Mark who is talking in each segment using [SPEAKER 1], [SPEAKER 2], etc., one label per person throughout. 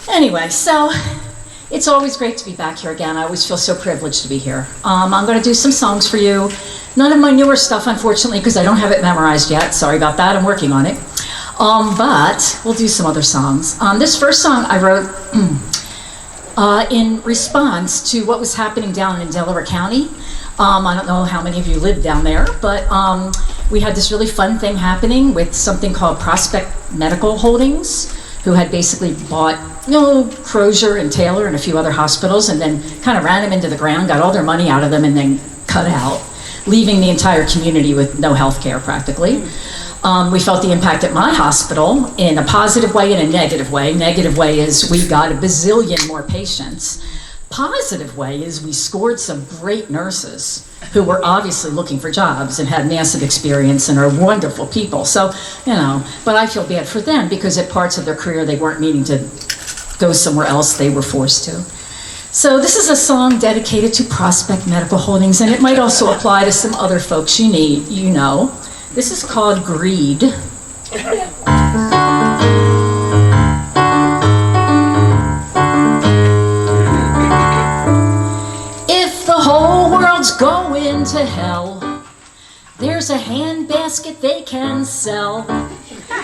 [SPEAKER 1] Anyway, so it's always great to be back here again. I always feel so privileged to be here. I'm going to do some songs for you. None of my newer stuff, unfortunately, because I don't have it memorized yet. Sorry about that. I'm working on it. But we'll do some other songs. This first song I wrote in response to what was happening down in Delaware County. I don't know how many of you live down there, but we had this really fun thing happening with something called Prospect Medical Holdings, who had basically bought, Crozier and Taylor and a few other hospitals, and then kind of ran them into the ground, got all their money out of them, and then cut out, leaving the entire community with no health care practically. We felt the impact at my hospital in a positive way and a negative way. Negative way is we got a bazillion more patients. Positive way is we scored some great nurses who were obviously looking for jobs and had massive experience and are wonderful people. So, but I feel bad for them because at parts of their career they weren't needing to go somewhere else, they were forced to. So this is a song dedicated to Prospect Medical Holdings, and it might also apply to some other folks you know. This is called Greed. If the whole world's going to hell, there's a handbasket they can sell.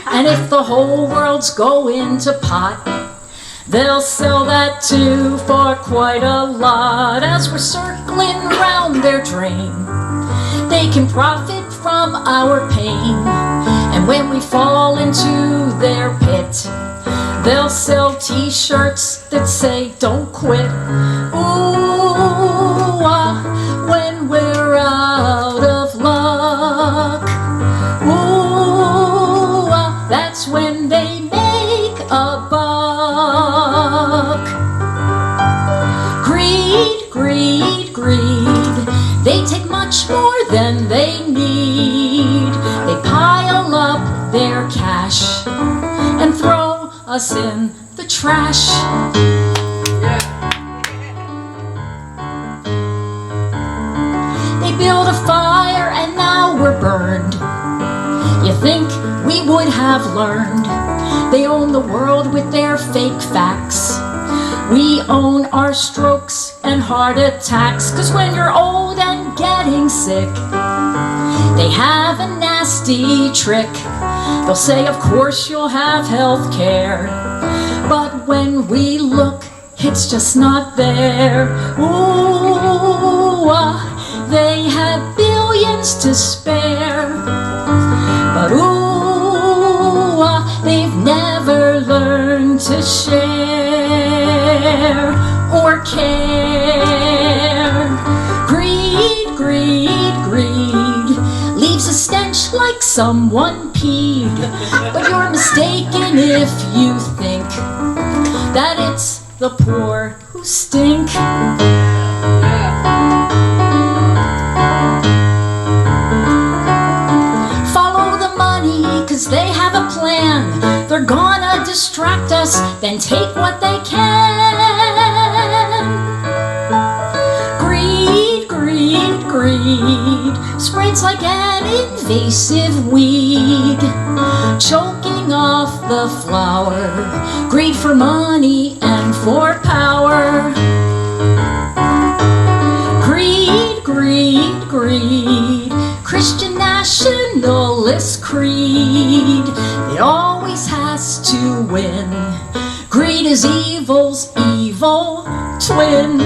[SPEAKER 1] And if the whole world's going to pot, they'll sell that too for quite a lot. As we're circling round their drain, they can profit from our pain. And when we fall into their pit, they'll sell t-shirts that say don't quit. Ooh, when we're out of luck. Ooh, that's when they make a buck. Greed, greed, greed. They take much more than they need. They pile up their cash and throw us in the trash. They build a fire and now we're burned. You think we would have learned? They own the world with their fake facts. We own our strokes and heart attacks. 'Cause when you're old and getting sick, they have a nasty trick. They'll say, of course you'll have health care. But when we look, it's just not there. Ooh, they have billions to spare. But ooh, they've never learned to share or care. Greed, greed, greed leaves a stench like someone peed. But you're mistaken if you think that it's the poor who stink. Follow the money, 'cause they have a plan. They're gonna distract us, then take what they can. Greed, greed, greed spreads like an invasive weed, choking off the flower. Greed for money and for power. Greed, greed, greed, Christian nationalist creed. It always has to win. Greed is evil's evil twin.